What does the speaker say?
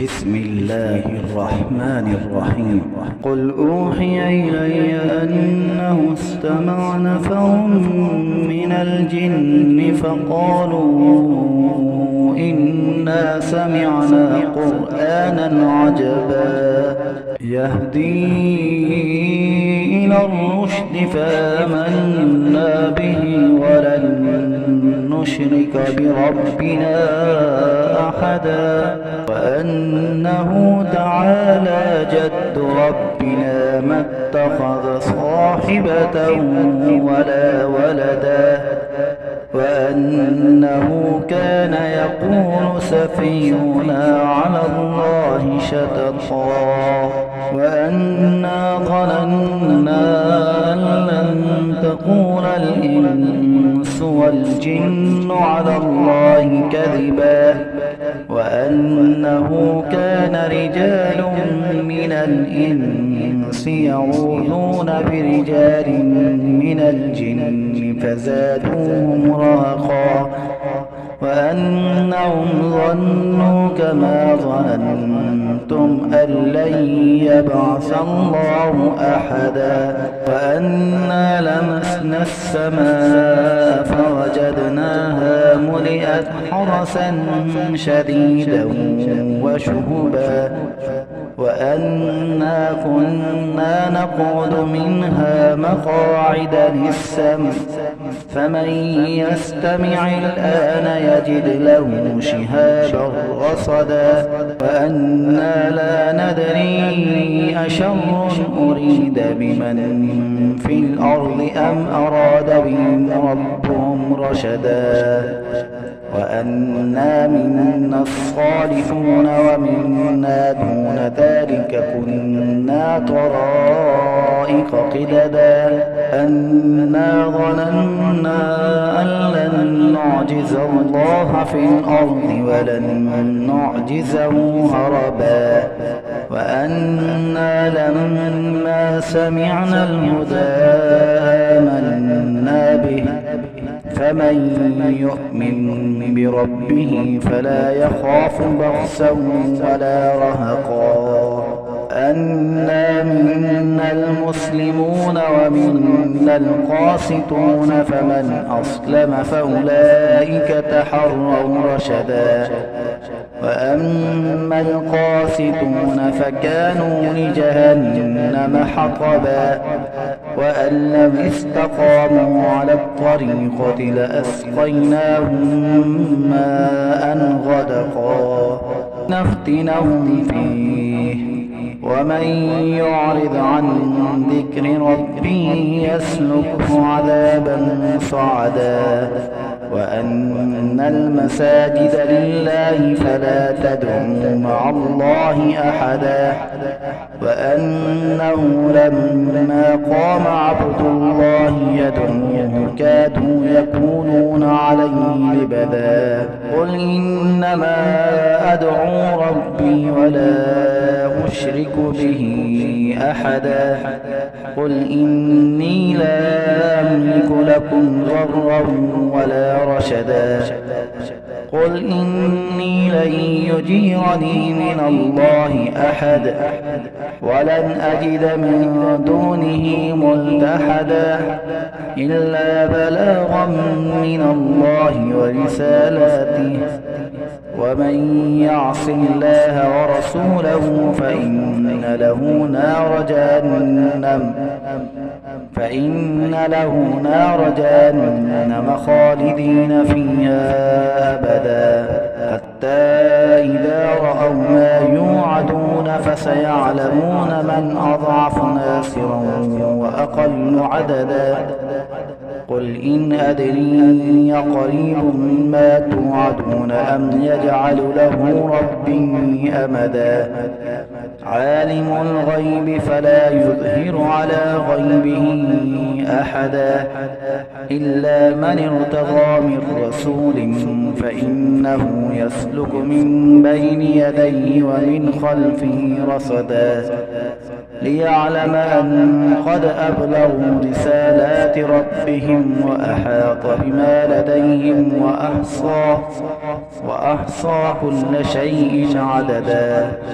بسم الله الرحمن الرحيم. قل أوحي إلي أنه استمع نفر من الجن فقالوا إنا سمعنا قرآنا عجبا يهدي إلى الرشد فآمنا به ولن نشرك بربنا أحدا وأنه تعالى جد ربنا ما اتخذ صاحبة ولا ولدا وأنه كان يقول سفيهنا على الله شططا وأنا ظننا أن لن تقول الإنس والجن على الله كذبا وأنه كان رجال من الإنس يعوذون برجال من الجن فزادوهم رهقا وأنهم ظنوا كما ظننتم أن لن يبعث الله أحدا وأنا لمسنا السماء فوجدناها ملئت حرسا شديدا وشهبا وأنا كنا نقعد منها مقاعد للسمع فمن يستمع الآن يجد له شهابا رصدا وأنا لا ندري أشر أريد بمن في الأرض أم أراد بهم ربهم رشدا وأنا منا الصالحون ومنا دون ذلك كنا طرائق قددا أنا ظننا أن لن نعجز الله في الأرض ولن نعجزه هربا وأنا لما سمعنا الهدى آمنا به فمن يؤمن بربه فلا يخاف بخسا ولا رهقا أنا منا المسلمون ومنا القاسطون فمن أسلم فأولئك تحروا رشدا وأما القاسطون فكانوا لجهنم حطبا وأن لو استقاموا على الطريقة لأسقيناهم ماء غدقا نفتنهم فيه ومن يعرض عن ذكر ربه يسلكه عذابا صعدا وأن المساجد لله فلا تدعوا مع الله أحدا وأنه لما قام عبد الله يدعوه كادوا يكونون عليه لبدا قل إنما أدعو ربي ولا أشرك به أحدا قل إني لا أملك لكم ضرا ولا رشدا قل إني لن يجيرني من الله أحد ولن أجد من دونه ملتحدا إلا بلاغا من الله ورسالاته ومن يعص الله ورسوله فإن له نار جهنم خالدين فيها أبدا حتى إذا رأوا ما يوعدون فسيعلمون من أضعف ناصرا وأقل عددا قل إن أدري قريب ما توعدون أم يجعل له ربي أمدا عالم الغيب فلا يظهر على غيبه أحدا إلا من ارتضى من رسول فإنه يسلك من بين يديه ومن خلفه رصدا ليعلم أن قد أبلغوا رسالات ربهم ربهم وأحاط بما لديهم وأحصى كل شيء عددا.